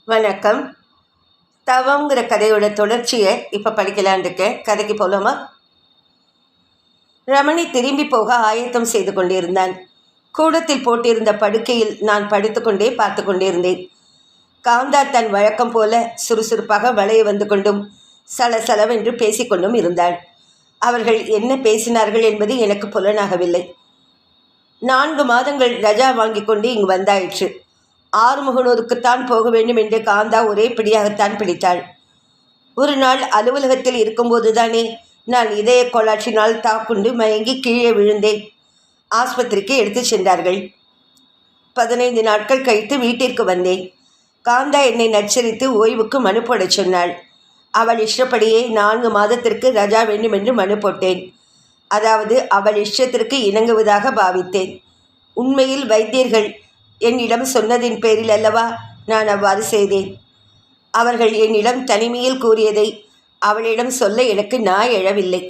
வணக்கம். தவங்கிற கதையோட தொடர்ச்சியை இப்போ படிக்கலான் இருக்கேன். கதைக்கு போலாமா? ரமணி திரும்பி போக ஆயத்தம் செய்து கொண்டிருந்தான். கூடத்தில் போட்டிருந்த படுக்கையில் நான் படுத்துக்கொண்டே பார்த்து கொண்டிருந்தேன். காந்தா தன் வழக்கம் போல சுறுசுறுப்பாக வளைய வந்து கொண்டும் சலசலவென்று பேசிக்கொண்டும் இருந்தாள். அவர்கள் என்ன பேசினார்கள் என்பது எனக்கு புலனாகவில்லை. 4 மாதங்கள் ரஜா வாங்கி கொண்டு இங்கு வந்தாயிற்று. ஆறுமுகனூருக்குத்தான் போக வேண்டும் என்று காந்தா ஒரே பிடியாகத்தான் பிடித்தாள். ஒரு நாள் அலுவலகத்தில் இருக்கும்போது தானே நான் இதய கோளாற்றினால் தாக்குண்டு மயங்கி கீழே விழுந்தேன். ஆஸ்பத்திரிக்கு எடுத்து சென்றார்கள். 15 நாட்கள் கழித்து வீட்டிற்கு வந்தேன். காந்தா என்னை நச்சரித்து ஓய்வுக்கு மனு போடச் சொன்னாள். அவள் இஷ்டப்படியே 4 மாதத்திற்கு ரஜா வேண்டும் என்று மனு போட்டேன். அதாவது அவள் இஷ்டத்திற்கு இணங்குவதாக பாவித்தேன். உண்மையில் வைத்தியர்கள் என்னிடம் சொன்னதின் பேரில் அல்லவா நான் அவ்வாறு செய்தேன். அவர்கள் என்னிடம் தனிமையில் கூறியதை அவளிடம் சொல்ல எனக்கு நாய் எழவில்லை.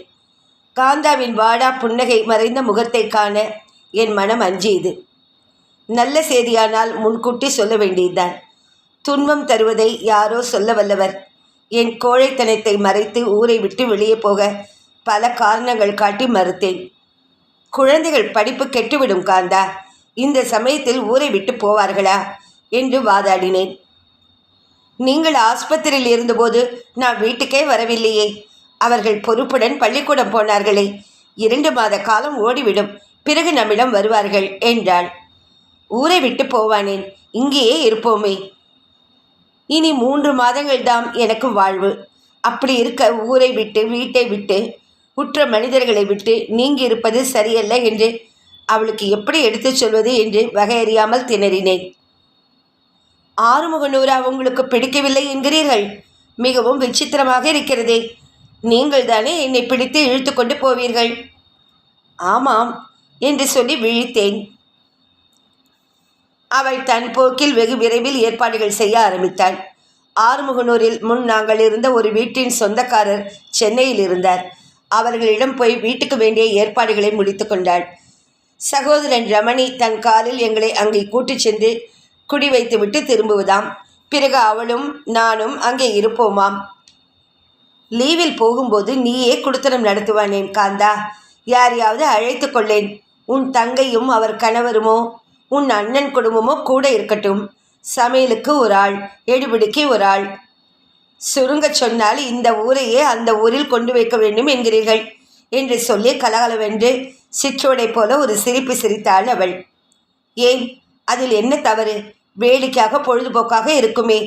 காந்தாவின் வாடா புன்னகை மறைந்த முகத்தை காண என் மனம் அஞ்சியது. நல்ல செய்தியானால் முன்கூட்டி சொல்ல வேண்டியதுதான். துன்பம் தருவதை யாரோ சொல்ல வல்லவர். என் கோழைத்தனத்தை மறைத்து ஊரை விட்டு வெளியே போக பல காரணங்கள் காட்டி மறுத்தேன். குழந்தைகள் படிப்பு கெட்டுவிடும் காந்தா, இந்த சமயத்தில் ஊரை விட்டு போவார்களா என்று வாதாடினேன். நீங்கள் ஆஸ்பத்திரியில் இருந்தபோது நான் வீட்டுக்கே வரவில்லையே. அவர்கள் பொறுப்புடன் பள்ளிக்கூடம் போனார்களே. 2 மாத காலம் ஓடிவிடும், பிறகு நம்மிடம் வருவார்கள் என்றாள். ஊரை விட்டு போவானேன், இங்கேயே இருப்போமே. இனி 3 மாதங்கள்தான் எனக்கு வாழ்வு. அப்படி இருக்க ஊரை விட்டு வீட்டை விட்டு உற்ற மனிதர்களை விட்டு நீங்கி இருப்பது சரியல்ல என்று அவளுக்கு எப்படி எடுத்துச் சொல்வது என்று வகையறியாமல் திணறினேன். ஆறுமுகனூரா உங்களுக்கு பிடிக்கவில்லை என்கிறீர்கள்? மிகவும் விசித்திரமாக இருக்கிறதே. நீங்கள் தானே என்னை பிடித்து இழுத்து கொண்டு போவீர்கள். ஆமாம் என்று சொல்லி விழித்தேன். அவள் தன் போக்கில் வெகு விரைவில் ஏற்பாடுகள் செய்ய ஆரம்பித்தாள். ஆறுமுகனூரில் முன் நாங்கள் இருந்த ஒரு வீட்டின் சொந்தக்காரர் சென்னையில் இருந்தார். அவர்களிடம் போய் வீட்டுக்கு வேண்டிய ஏற்பாடுகளை முடித்து கொண்டாள். சகோதரன் ரமணி தன் காலில் எங்களை அங்கே கூட்டிச் சென்று குடி வைத்துவிட்டு திரும்புவதாம். பிறகு அவளும் நானும் அங்கே இருப்போமாம். லீவில் போகும்போது நீயே குடுத்தனம் நடத்துவானேன் காந்தா. யாரையாவது அழைத்து கொள்ளேன். உன் தங்கையும் அவர் கணவருமோ உன் அண்ணன் குடும்பமோ கூட இருக்கட்டும். சமையலுக்கு ஒரு ஆள், எடுபிடிக்கு ஒரு ஆள். சுருங்க சொன்னால் இந்த ஊரையே அந்த ஊரில் கொண்டு வைக்க வேண்டும் என்கிறீர்கள் என்று சொல்லி கலகலவென்று சிற்றோடை போல ஒரு சிரிப்பு சிரித்தாள் அவள். ஏன், அதில் என்ன தவறு? வேடிக்கையாக பொழுதுபோக்காக இருக்குமே.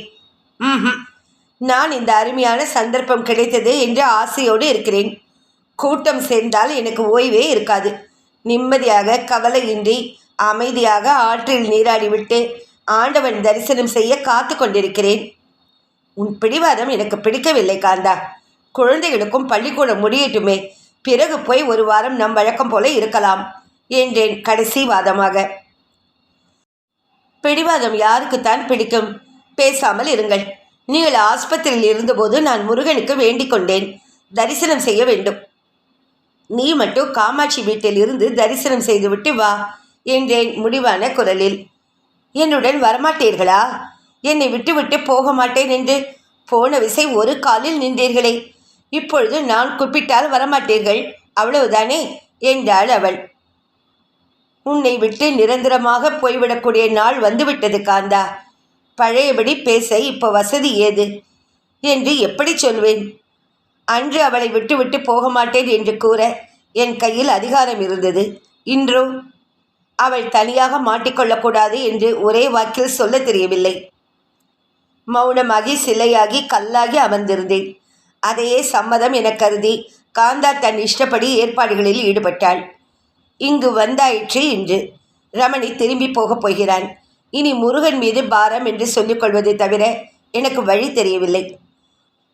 நான் இந்த அருமையான சந்தர்ப்பம் கிடைத்தது என்று ஆசையோடு இருக்கிறேன். கூட்டம் சேர்ந்தால் எனக்கு ஓய்வே இருக்காது. நிம்மதியாக கவலையின்றி அமைதியாக ஆற்றில் நீராடிவிட்டு ஆண்டவன் தரிசனம் செய்ய காத்து கொண்டிருக்கிறேன். உன் பிடிவாதம் எனக்கு பிடிக்கவில்லை காந்தா. குழந்தைகளுக்கும் பள்ளிக்கூடம் முடியட்டுமே, பிறகு போய் 1 வாரம் நம் வழக்கம் போல இருக்கலாம் என்றேன் கடைசி வாதமாக. பிடிவாதம் யாருக்குத்தான் பிடிக்கும்? பேசாமல் இருங்கள். நீங்கள் ஆஸ்பத்திரியில் இருந்தபோது நான் முருகனுக்கு வேண்டிக் கொண்டேன், தரிசனம் செய்ய வேண்டும். நீ மட்டும் காமாட்சி வீட்டில் இருந்து தரிசனம் செய்துவிட்டு வா என்றேன் முடிவான குரலில். என்னுடன் வரமாட்டீர்களா? என்னை விட்டுவிட்டு போக மாட்டேன் என்று போன விசை ஒரு காலில் நின்றீர்களே. இப்பொழுது நான் கூப்பிட்டால் வரமாட்டீர்கள், அவ்வளவுதானே என்றாள் அவள். உன்னை விட்டு நிரந்தரமாக போய்விடக்கூடிய நாள் வந்துவிட்டது காந்தா. பழையபடி பேச இப்போ வசதி ஏது என்று எப்படி சொல்வேன்? அன்று அவளை விட்டுவிட்டு போக மாட்டேன் என்று கூற என் கையில் அதிகாரம் இருந்தது. இன்றோ அவள் தனியாக மாட்டிக்கொள்ளக்கூடாது என்று ஒரே வாக்கில் சொல்ல தெரியவில்லை. மௌனமாகி சிலையாகி கல்லாகி அமர்ந்திருந்தேன். அதையே சம்மதம் என கருதி காந்தா தன் இஷ்டப்படி ஏற்பாடுகளில் ஈடுபட்டாள். இங்கு வந்தாயிற்று இன்று. ரமணி திரும்பி போகப் போகிறான். இனி முருகன் மீது பாரம் என்று சொல்லிக்கொள்வதை தவிர எனக்கு வழி தெரியவில்லை.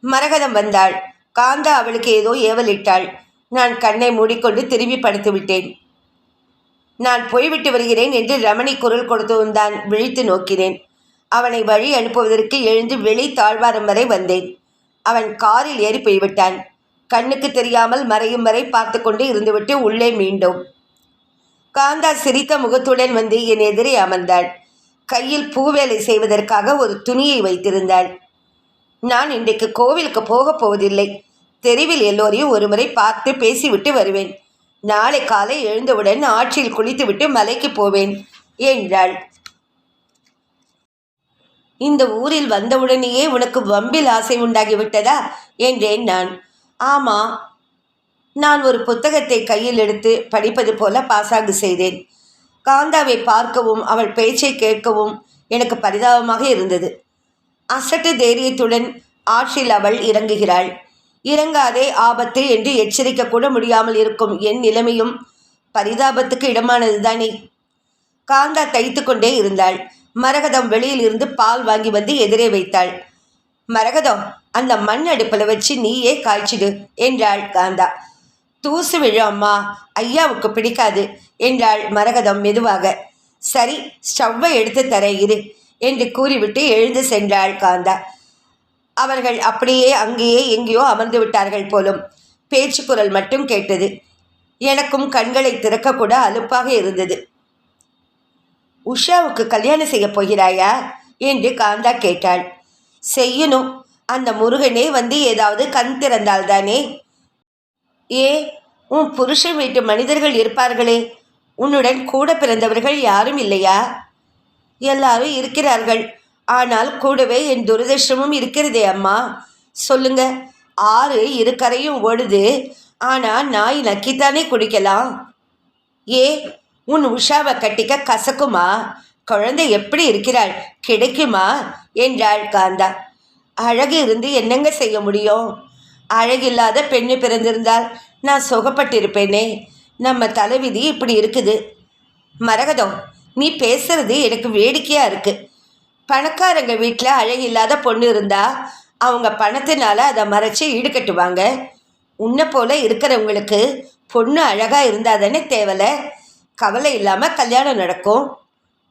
மரகதம் வந்தாள். காந்தா அவளுக்கு ஏதோ ஏவலிட்டாள். நான் கண்ணை மூடிக்கொண்டு திரும்பி படுத்து விட்டேன். நான் போய்விட்டு வருகிறேன் என்று ரமணி குரல் கொடுத்தும் தான் விழித்து நோக்கினேன். அவனை வழி அனுப்புவதற்கு எழுந்து வெளி தாழ்வாரம் வரை வந்தேன். அவன் காரில் ஏறி போய்விட்டான். கண்ணுக்கு தெரியாமல் மறையும் வரை பார்த்து கொண்டு இருந்துவிட்டு உள்ளே மீண்டோம். காந்தா சிரித்த முகத்துடன் வந்து என் எதிரே அமர்ந்தாள். கையில் பூவேலை செய்வதற்காக ஒரு துணியை வைத்திருந்தாள். நான் இன்றைக்கு கோவிலுக்கு போகப் போவதில்லை. தெருவில் எல்லோரையும் ஒருமுறை பார்த்து பேசிவிட்டு வருவேன். நாளை காலை எழுந்தவுடன் ஆற்றில் குளித்துவிட்டு மலைக்கு போவேன் என்றாள். இந்த ஊரில் வந்தவுடனேயே உனக்கு வம்பில் ஆசை உண்டாகிவிட்டதா என்றேன் நான். ஆமா, நான் ஒரு புத்தகத்தை கையில் எடுத்து படிப்பது போல பாசாங்கு செய்தேன். காந்தாவை பார்க்கவும் அவள் பேச்சை கேட்கவும் எனக்கு பரிதாபமாக இருந்தது. அசட்டு தைரியத்துடன் ஆற்றில் அவள் இறங்குகிறாள். இறங்காதே, ஆபத்து என்று எச்சரிக்க கூட முடியாமல் இருக்கும் என் நிலைமையும் பரிதாபத்துக்கு இடமானது தானே. காந்தா தைத்து கொண்டே இருந்தாள். மரகதம் வெளியில் இருந்து பால் வாங்கி வந்து எதிரே வைத்தாள். மரகதம், அந்த மண் அடுப்பில் வச்சு நீயே காய்ச்சிடு என்றாள் காந்தா. தூசு விழும் அம்மா, ஐயாவுக்கு பிடிக்காது என்றாள் மரகதம் மெதுவாக. சரி, ஸ்டவ்வை எடுத்து தர இரு என்று கூறிவிட்டு எழுந்து சென்றாள் காந்தா. அவர்கள் அப்படியே அங்கேயே எங்கேயோ அமர்ந்து விட்டார்கள் போலும். பேச்சு குரல் மட்டும் கேட்டது. எனக்கும் கண்களை திறக்கக்கூட அலுப்பாக இருந்தது. உஷாவுக்கு கல்யாணம் செய்ய போகிறாயா என்று காந்தா கேட்டாள். செய்யணும். அந்த முருகனே வந்து ஏதாவது கண் திறந்தால்தானே. ஏ, உன் புருஷன் வீட்டு மனிதர்கள் இருப்பார்களே, உன்னுடன் கூட பிறந்தவர்கள் யாரும் இல்லையா? எல்லாரும் இருக்கிறார்கள். ஆனால் கூடவே என் துரதிருஷ்டமும் இருக்கிறதே அம்மா. சொல்லுங்க, ஆறு இருக்கரையும் ஓடுது, ஆனால் நாய் நக்கித்தானே குடிக்கலாம். ஏ, உன் உஷாவை கட்டிக்க கசக்குமா? குழந்தை எப்படி இருக்கிறாள், கிடைக்குமா என்றாள் காந்தா. அழகு இருந்து என்னங்க செய்ய முடியும்? அழகில்லாத பெண்ணு பிறந்திருந்தால் நான் சுகப்பட்டிருப்பேனே. நம்ம தலைவிதி இப்படி இருக்குது. மரகதம், நீ பேசுறது எனக்கு வேடிக்கையாக இருக்குது. பணக்காரங்க வீட்டில் அழகில்லாத பொண்ணு இருந்தால் அவங்க பணத்தினால அதை மறைச்சி ஈடுகட்டுவாங்க. உன்னை போல் இருக்கிறவங்களுக்கு பொண்ணு அழகாக இருந்தால் தானே தேவலை. கவலை இல்லாமல் கல்யாணம் நடக்கும்.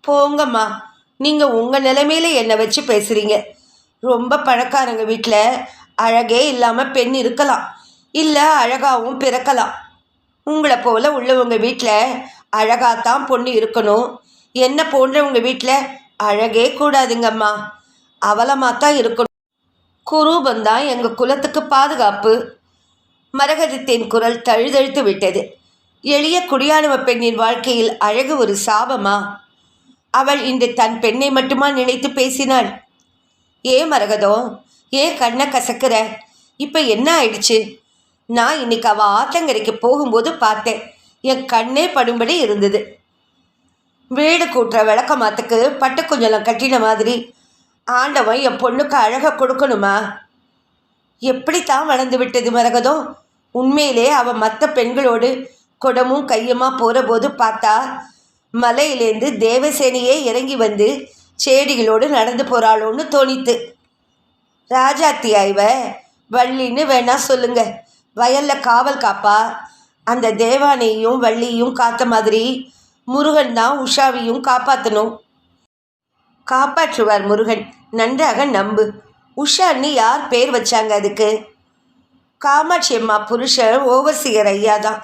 போங்கம்மா, நீங்கள் உங்கள் நிலைமையில என்னை வச்சு பேசுகிறீங்க. ரொம்ப பணக்காரங்க வீட்டில் அழகே இல்லாமல் பெண் இருக்கலாம், இல்லை அழகாகவும் பிறக்கலாம். உங்களை போல் உள்ளவங்க வீட்டில் அழகாத்தான் பொண்ணு இருக்கணும். என்ன போன்றவங்க வீட்டில் அழகே கூடாதுங்கம்மா, அவலமாத்தான் இருக்கணும். குரூபந்தான் எங்கள் குலத்துக்கு பாதுகாப்பு. மரகதத்தின் குரல் தழுதழுத்து விட்டது. எளிய குடியானவ பெண்ணின் வாழ்க்கையில் அழகு ஒரு சாபமா? அவள் இன்று தன் பெண்ணை மட்டுமா நினைத்து பேசினாள்? ஏ மரகதம், ஏன் கண்ணை கசக்கிற? இப்போ என்ன ஆயிடுச்சு? நான் இன்னைக்கு அவள் ஆத்தங்கரைக்கு போகும்போது பார்த்தேன். என் கண்ணே படும்படி இருந்தது. வீடு கூட்டுற விளக்கமாத்துக்கு பட்டு குஞ்சலம் கட்டின மாதிரி ஆண்டவன் என் பொண்ணுக்கு அழகை கொடுக்கணுமா? எப்படித்தான் வளர்ந்து விட்டது மரகதம். உண்மையிலே அவன் மற்ற பெண்களோடு குடமும் கையுமா போகிற போது பார்த்தா மலையிலேருந்து தேவசேனியே இறங்கி வந்து செடிகளோடு நடந்து போகிறாளோன்னு தோணித்து. ராஜாத்தி ஆய்வ வள்ளின்னு வேணா சொல்லுங்க, வயலில் காவல் காப்பா. அந்த தேவானையும் வள்ளியும் காத்த மாதிரி முருகன் தான் உஷாவையும் காப்பாற்றணும். காப்பாற்றுவார் முருகன், நன்றாக நம்பு. உஷான்னு யார் பேர் வச்சாங்க அதுக்கு? காமாட்சி அம்மா புருஷன் ஓவர்சியர் ஐயா தான்.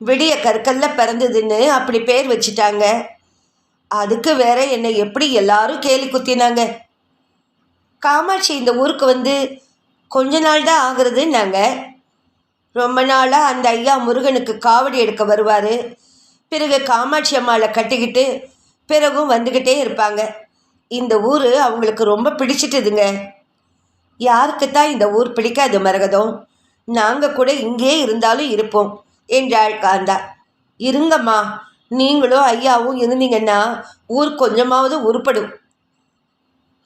விடிய கற்கல்ல பிறந்ததுன்னு அப்படி பேர் வச்சிட்டாங்க. அதுக்கு வேற என்னை எப்படி எல்லாரும் கேலி குத்தினாங்க. காமாட்சி இந்த ஊருக்கு வந்து கொஞ்ச நாள் தான் ஆகுறதுன்னாங்க. ரொம்ப நாளாக அந்த ஐயா முருகனுக்கு காவடி எடுக்க வருவார். பிறகு காமாட்சி அம்மாவை கட்டிக்கிட்டு பிறகும் வந்துக்கிட்டே இருப்பாங்க. இந்த ஊர் அவங்களுக்கு ரொம்ப பிடிச்சிட்டுதுங்க. யாருக்குத்தான் இந்த ஊர் பிடிக்காது மரகதம்? நாங்கள் கூட இங்கே இருந்தாலும் இருப்போம் என்றாள் காந்தா. இருங்கம்மா, நீங்களும் ஐயாவும் இருந்தீங்கன்னா ஊர் கொஞ்சமாவது உருப்படும்.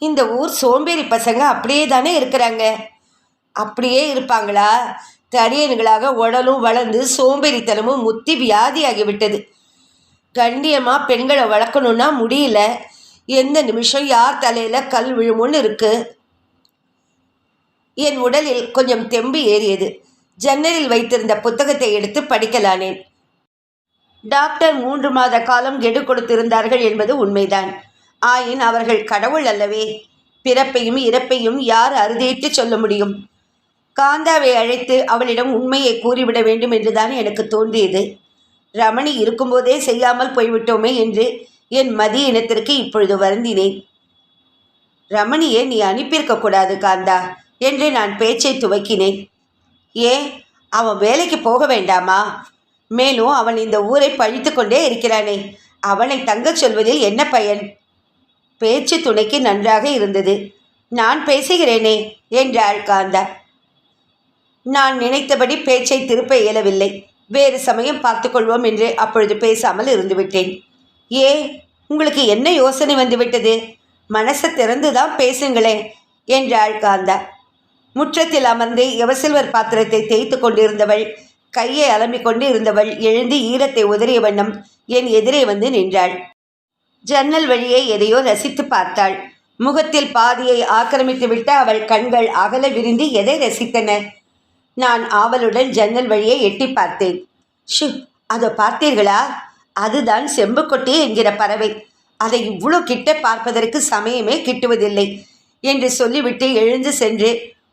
இந்த ஊர் சோம்பேறி பசங்க அப்படியே தானே இருக்கிறாங்க. அப்படியே இருப்பாங்களா? தடியன்களாக உடலும் வளர்ந்து சோம்பேறித்தனமும் முத்தி வியாதியாகிவிட்டது. கண்ணியமாக பெண்களை வளர்க்கணுன்னா முடியல. எந்த நிமிஷம் யார் தலையில் கல் விழுமுன்னு இருக்கு. என் உடலில் கொஞ்சம் தெம்பு ஏறியது. ஜன்னலில் வைத்திருந்த புத்தகத்தை எடுத்து படிக்கலானேன். டாக்டர் 3 மாத காலம் கெடு கொடுத்திருந்தார்கள் என்பது உண்மைதான். ஆயின் அவர்கள் கடவுள் அல்லவே. பிறப்பையும் இறப்பையும் யார் அறுதியிட்டு சொல்ல முடியும்? காந்தாவை அழைத்து அவளிடம் உண்மையை கூறிவிட வேண்டும் என்றுதான் எனக்கு தோன்றியது. ரமணி இருக்கும்போதே செய்யாமல் போய்விட்டோமே என்று என் மதிய இனத்திற்கு இப்பொழுது வருந்தினேன். ரமணியை நீ அனுப்பியிருக்க கூடாது காந்தா என்று நான் பேச்சை துவக்கினேன். ஏன், அவன் வேலைக்கு போக வேண்டாமா? மேலும் அவன் இந்த ஊரை பழித்து கொண்டே இருக்கிறானே, அவனை தங்கச் சொல்வதில் என்ன பயன்? பேச்சு துணைக்கு நன்றாக இருந்தது. நான் பேசுகிறேனே என்றாள் காந்தா. நான் நினைத்தபடி பேச்சை திருப்ப இயலவில்லை. வேறு சமயம் பார்த்துக்கொள்வோம் என்று அப்பொழுது பேசாமல் இருந்துவிட்டேன். ஏ, உங்களுக்கு என்ன யோசனை வந்துவிட்டது? மனசை திறந்துதான் பேசுங்களேன் என்றாள் காந்தா. முற்றத்தில் அமர்ந்து எவசில்வர் பாத்திரத்தை தேய்த்து கொண்டிருந்தவள், கையை அலம்பிக் கொண்டு இருந்தவள் எழுந்து ஈரத்தை உதறிய வண்ணம் என் எதிரே வந்து நின்றாள். ஜன்னல் வழியே எதையோ ரசித்து பார்த்தாள். முகத்தில் பாதியை ஆக்கிரமித்து விட்ட அவள் கண்கள் அகல விரிந்து எதை ரசித்தன? நான் ஆவலுடன் ஜன்னல் வழியே எட்டி பார்த்தேன். ஷு, அதை பார்த்தீர்களா? அதுதான் செம்புக்கொட்டி என்கிற பறவை. அதை இவ்வளோ கிட்ட பார்ப்பதற்கு சமயமே கிட்டுவதில்லை என்று சொல்லிவிட்டு எழுந்து சென்று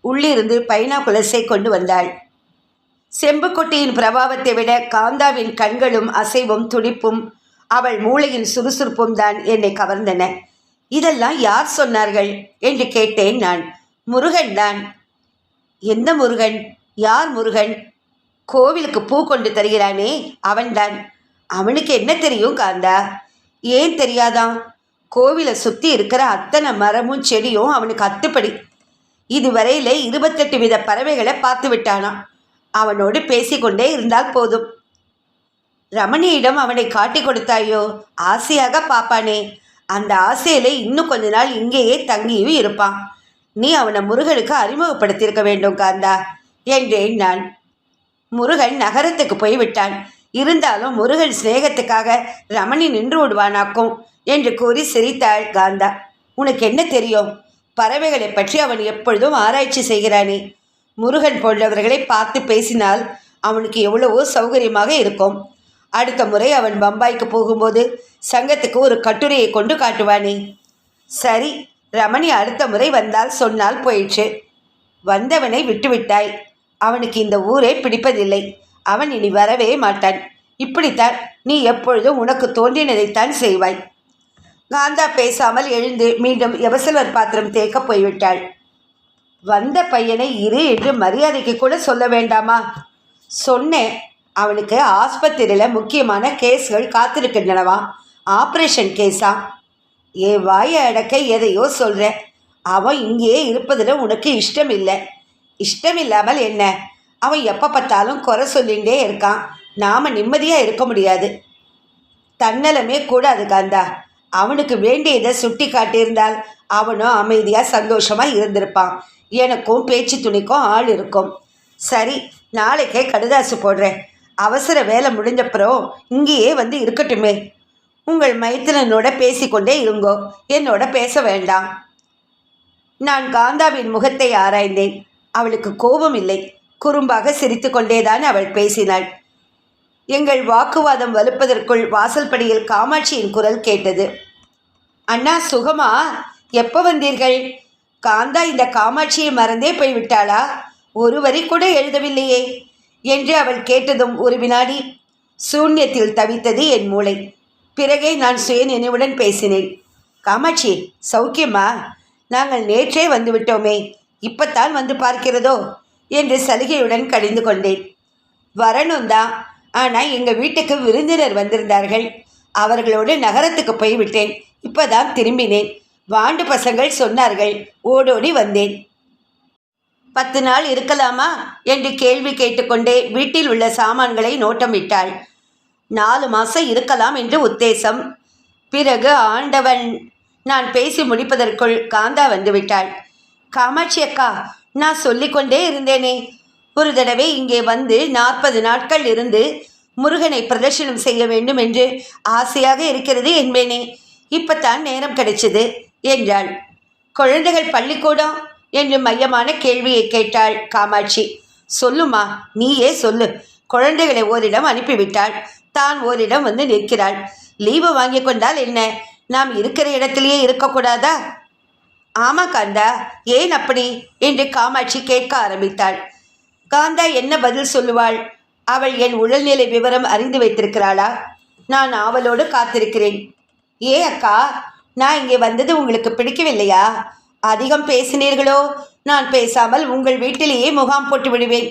உள்ளிருந்து பைனாகுலஸை கொண்டு வந்தாள். செம்புக்கொட்டியின் பிரபாவத்தை விட காந்தாவின் கண்களும் அசைவும் துடிப்பும் அவள் மூளையின் சுறுசுறுப்பும் தான் என்னை கவர்ந்தன. இதெல்லாம் யார் சொன்னார்கள் என்று கேட்டேன் நான். முருகன் தான். எந்த முருகன்? யார் முருகன்? கோவிலுக்கு பூ கொண்டு தருகிறானே, அவன்தான். அவனுக்கு என்ன தெரியும் காந்தா? ஏன் தெரியாதான்? கோவிலை சுற்றி இருக்கிற அத்தனை மரமும் செடியும் அவனுக்கு அத்துப்படி. இதுவரையிலே 28 வித பறவைகளை பார்த்து விட்டானாம். அவனோடு பேசிக்கொண்டே இருந்தால் போதும். ரமணியிடம் அவனை காட்டி கொடுத்தாயோ, ஆசையாக பாப்பானே. அந்த ஆசையில இன்னும் கொஞ்ச நாள் இங்கேயே தங்கியும் இருப்பான். நீ அவனை முருகனுக்கு அறிமுகப்படுத்தியிருக்க வேண்டும் காந்தா என்றேன் நான். முருகன் நகரத்துக்கு போய்விட்டான். இருந்தாலும் முருகன் சிநேகத்துக்காக ரமணி நின்று விடுவானாக்கும் என்று கூறி சிரித்தாள் காந்தா. உனக்கு என்ன தெரியும்? பறவைகளை பற்றி அவன் எப்பொழுதும் ஆராய்ச்சி செய்கிறானே. முருகன் போன்றவர்களை பார்த்து பேசினால் அவனுக்கு எவ்வளவோ சௌகரியமாக இருக்கும். அடுத்த முறை அவன் பம்பாய்க்கு போகும்போது சங்கத்துக்கு ஒரு கட்டுரையை கொண்டு காட்டுவானே. சரி, ரமணி அடுத்த முறை வந்தால் சொன்னால் போயிற்று. வந்தவனை விட்டுவிட்டாய். அவனுக்கு இந்த ஊரே பிடிப்பதில்லை. அவன் இனி வரவே மாட்டான். இப்படித்தான் நீ எப்பொழுதும் உனக்கு தோன்றினதைத்தான் செய்வாய். காந்தா பேசாமல் எழுந்து மீண்டும் எவசல்வர் பாத்திரம் தேய்க்க போய்விட்டாள். வந்த பையனை இரு என்று மரியாதைக்கு கூட சொல்ல வேண்டாமா? சொன்னேன். அவனுக்கு ஆஸ்பத்திரியில் முக்கியமான கேஸ்கள் காத்திருக்கின்றனவா? ஆப்ரேஷன் கேஸா? என் வாயை அடக்க எதையோ சொல்கிறேன். அவன் இங்கேயே இருப்பதில் உனக்கு இஷ்டம் இல்லை. இஷ்டம் இல்லாமல் என்ன? அவன் எப்போ பார்த்தாலும் குறை சொல்லிகிட்டே இருக்கான். நாம் நிம்மதியாக இருக்க முடியாது. தன்னலமே கூடாது காந்தா. அவனுக்கு வேண்டியதை சுட்டி காட்டியிருந்தால் அவனும் அமைதியாக சந்தோஷமாக இருந்திருப்பான். எனக்கும் பேச்சு துணிக்கும் ஆள் இருக்கும். சரி, நாளைக்கே கடுதாசு போடுறேன். அவசர வேலை முடிஞ்சப்புறம் இங்கேயே வந்து இருக்கட்டுமே. உங்கள் மைத்திரனோட பேசிக்கொண்டே இருங்கோ, என்னோட பேச வேண்டாம். நான் காந்தாவின் முகத்தை ஆராய்ந்தேன். அவளுக்கு கோபம் இல்லை. குறும்பாக சிரித்து கொண்டேதான் அவள் பேசினாள். எங்கள் வாக்குவாதம் வலுப்பதற்குள் வாசல்படியில் காமாட்சியின் குரல் கேட்டது. அண்ணா, சுகமா? எப்போ வந்தீர்கள்? காந்தா இந்த காமாட்சியை மறந்தே போய்விட்டாளா? ஒரு வரி கூட எழுதவில்லையே என்று அவள் கேட்டதும் ஒரு வினாடி சூன்யத்தில் தவித்தது என் மூளை. பிறகே நான் சுய நினைவுடன் பேசினேன். காமாட்சி, சௌக்கியமா? நாங்கள் நேற்றே வந்து விட்டோமே, இப்பத்தான் வந்து பார்க்கிறதோ என்று சலுகையுடன் கடிந்து கொண்டேன். வரணும் தான், ஆனால் எங்கள் வீட்டுக்கு விருந்தினர் வந்திருந்தார்கள். அவர்களோடு நகரத்துக்கு போய்விட்டேன். இப்போதான் திரும்பினேன். வாண்டு பசங்கள் சொன்னார்கள், ஓடோடி வந்தேன். 10 நாள் இருக்கலாமா என்று கேள்வி கேட்டுக்கொண்டே வீட்டில் உள்ள சாமான்களை நோட்டமிட்டாள். 4 மாதம் இருக்கலாம் என்று உத்தேசம். பிறகு ஆண்டவன். நான் பேசி முடிப்பதற்குள் காந்தா வந்துவிட்டாள். காமாட்சி அக்கா, நான் சொல்லிக்கொண்டே இருந்தேனே, ஒரு தடவை இங்கே வந்து 40 நாட்கள் இருந்து முருகனை பிரதர்ஷனம் செய்ய வேண்டும் என்று ஆசையாக இருக்கிறது என்பேனே. இப்பத்தான் நேரம் கிடைச்சது என்றாள். குழந்தைகள் பள்ளிக்கூடம் என்று மையமான கேள்வியை கேட்டாள் காமாட்சி. சொல்லுமா, நீயே சொல்லு. குழந்தைகளை ஓரிடம் அனுப்பிவிட்டாள், தான் ஓரிடம் வந்து நிற்கிறாள். லீவு வாங்கி கொண்டால் என்ன? நாம் இருக்கிற இடத்திலேயே இருக்கக்கூடாதா? ஆமா காந்தா, ஏன் அப்படி என்று காமாட்சி கேட்க ஆரம்பித்தாள். காந்தா என்ன பதில் சொல்லுவாள்? அவள் என் உடல்நிலை விவரம் அறிந்து வைத்திருக்கிறாளா? நான் ஆவலோடு காத்திருக்கிறேன். ஏ அக்கா, நான் இங்கே வந்தது உங்களுக்கு பிடிக்கவில்லையா? அதிகம் பேசினீர்களோ? நான் பேசாமல் உங்கள் வீட்டிலேயே முகாம் போட்டு விடுவேன்.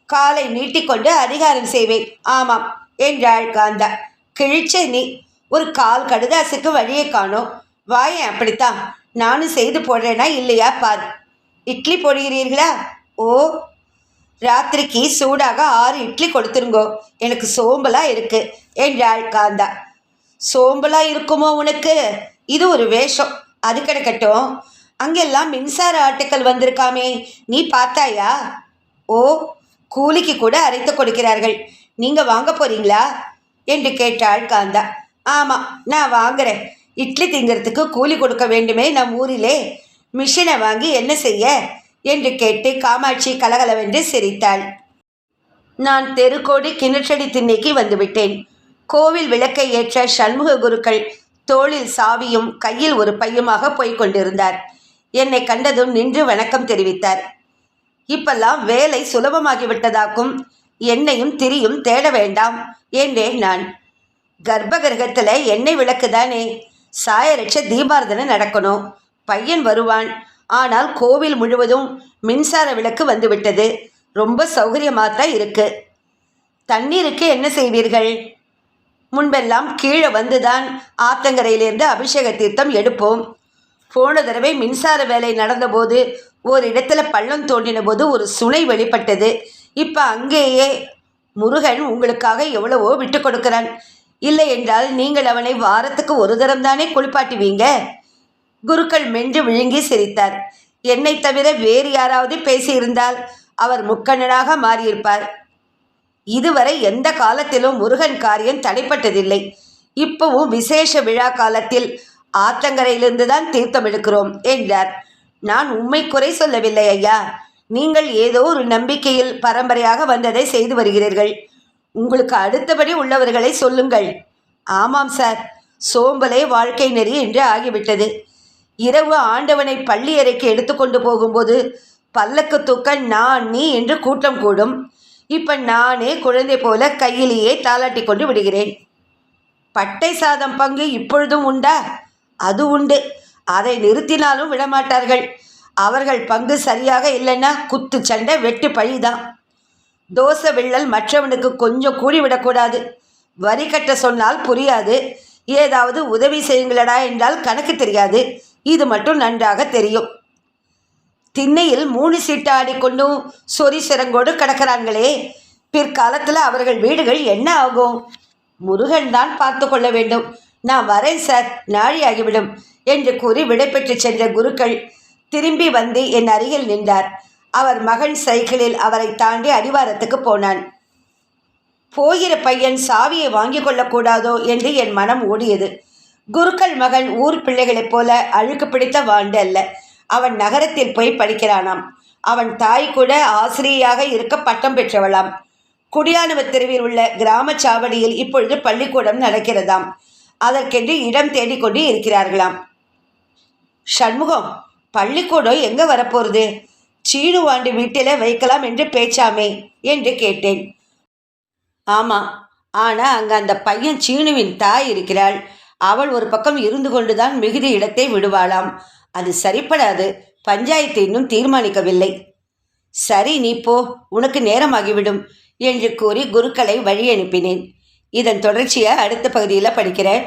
காலை நீட்டிக்கொண்டு அதிகாரம் செய்வேன். ஆமாம் என்றாள் காந்தா. கிழிச்ச நீ! ஒரு கால் கடுதாசுக்கு வழியை காணோம். வாயேன் அப்படித்தான். நானும் செய்து போடுறேனா இல்லையா பார். இட்லி போடுகிறீர்களா? ஓ, ராத்திரிக்கு சூடாக 6 இட்லி கொடுத்துருங்கோ. எனக்கு சோம்பலா இருக்கு என்றாள் காந்தா. சோம்பலா இருக்குமோ உனக்கு? இது ஒரு வேஷம். அது கிடக்கட்டும், அங்கெல்லாம் மின்சார ஆட்டுக்கள் வந்திருக்காமே, நீ பார்த்தாயா? ஓ, கூலிக்கு கூட அரைத்து கொடுக்கிறார்கள். நீங்க வாங்க போறீங்களா என்று கேட்டாள் காந்தா. ஆமாம், நான் வாங்குறேன். இட்லி திங்கிறதுக்கு கூலி கொடுக்க வேண்டுமே நம் ஊரிலே. மிஷினை வாங்கி என்ன செய்ய என்று கேட்டு காமாட்சி கலகலவென்று சிரித்தாள். நான் தெருக்கோடி கிணற்றடி திண்ணைக்கு வந்துவிட்டேன். கோவில் விளக்கை ஏற்ற சண்முக குருக்கள் தோளில் சாவியும் கையில் ஒரு பையுமாக போய்க் கொண்டிருந்தார். என்னை கண்டதும் நின்று வணக்கம் தெரிவித்தார். இப்பெல்லாம் வேலை சுலபமாகிவிட்டதாக்கும். எண்ணெயும் திரியும் தேட வேண்டாம் என்றேன் நான். கர்ப்பகிரகத்தில் எண்ணெய் விளக்கு தானே, சாயரட்ச தீபாரதனை நடக்கணும். பையன் வருவான். ஆனால் கோவில் முழுவதும் மின்சார விளக்கு வந்துவிட்டது. ரொம்ப சௌகரியமாக தான் இருக்கு. தண்ணீருக்கு என்ன செய்வீர்கள்? முன்பெல்லாம் கீழே வந்துதான் ஆத்தங்கரையிலிருந்து அபிஷேக தீர்த்தம் எடுப்போம். போன தடவை மின்சார வேலை நடந்தபோது ஒரு இடத்துல பள்ளம் தோண்டின போது ஒரு சுனை வெளிப்பட்டது. இப்போ அங்கேயே முருகன் உங்களுக்காக எவ்வளவோ விட்டு கொடுக்கிறான். இல்லை என்றால் நீங்கள் அவனை வாரத்துக்கு ஒரு தரம் தானே குளிப்பாட்டுவீங்க. குருக்கள் மென்று விழுங்கி சிரித்தார். என்னை தவிர வேறு யாராவது பேசியிருந்தால் அவர் முக்கண்ணனாக மாறியிருப்பார். இதுவரை எந்த காலத்திலும் முருகன் காரியம் தடைப்பட்டதில்லை. இப்பவும் விசேஷ விழா காலத்தில் ஆத்தங்கரையிலிருந்து தான் தீர்த்தம் எடுக்கிறோம் என்றார். நான் உண்மை குறை சொல்லவில்லை ஐயா. நீங்கள் ஏதோ ஒரு நம்பிக்கையில் பரம்பரையாக வந்ததை செய்து வருகிறீர்கள். உங்களுக்கு அடுத்தபடி உள்ளவர்களை சொல்லுங்கள். ஆமாம் சார், சோம்பலே வாழ்க்கை நெறி என்று ஆகிவிட்டது. இரவு ஆண்டவனை பள்ளி அறைக்கு எடுத்துக்கொண்டு போகும்போது பல்லக்கு தூக்க நான் நீ என்று கூட்டம் கூடும். இப்போ நானே குழந்தை போல கையிலேயே தாளாட்டி கொண்டு விடுகிறேன். பட்டை சாதம் பங்கு இப்பொழுதும் உண்டா? அது உண்டு. அதை நிறுத்தினாலும் விடமாட்டார்கள். அவர்கள் பங்கு சரியாக இல்லைன்னா குத்து சண்டை வெட்டு பழிதான். தோசை விள்ளல் மற்றவனுக்கு கொஞ்சம் கூடி விடக்கூடாது. வரி கட்ட சொன்னால் புரியாது. ஏதாவது உதவி செய்யுங்களடா என்றால் கணக்கு தெரியாது. இது மட்டும் நன்றாக தெரியும். திண்ணையில் 3 சீட்டு ஆடிக்கொண்டும் சொறி சிறங்கோடு கிடக்கிறாங்களே, பிற்காலத்தில் அவர்கள் வீடுகள் என்ன ஆகும்? முருகன் தான் பார்த்து கொள்ள வேண்டும். நான் வரேன் சார், நாழியாகிவிடும் என்று கூறி விடைபெற்று சென்ற குருக்கள் திரும்பி வந்து என் அருகில் நின்றார். அவர் மகன் சைக்கிளில் அவரை தாண்டி அடிவாரத்துக்கு போனான். போகிற பையன் சாவியை வாங்கி கொள்ளக்கூடாதோ என்று என் மனம் ஓடியது. குருக்கள் மகன் ஊர் பிள்ளைகளைப் போல அழுக்கு பிடித்த வாண்டு அல்ல. அவன் நகரத்தில் போய் படிக்கிறானாம். அவன் தாய் கூட ஆசிரியையாக இருக்க பட்டம் பெற்றவளாம். குடியானவ தெருவில் உள்ள கிராம சாவடியில் இப்பொழுது பள்ளிக்கூடம் நடக்கிறதாம். அதற்கென்று இடம் தேடிக்கொண்டு இருக்கிறார்களாம். சண்முகம், பள்ளிக்கூடம் எங்கே வரப்போகிறது? சீனு வாண்டு வீட்டில் வைக்கலாம் என்று பேச்சாமே என்று கேட்டேன். ஆமாம், ஆனால் அங்கே அந்த பையன் சீனுவின் தாய் இருக்கிறாள். அவள் ஒரு பக்கம் இருந்து கொண்டுதான் மிகுதி இடத்தை விடுவாளாம். அது சரிப்படாது. பஞ்சாயத்து இன்னும் தீர்மானிக்கவில்லை. சரி, நீ போ, உனக்கு நேரமாகிவிடும் என்று கூறி குருக்களை வழி அனுப்பினேன். இதன் தொடர்ச்சியை அடுத்த பகுதியில் படிக்கிறேன்.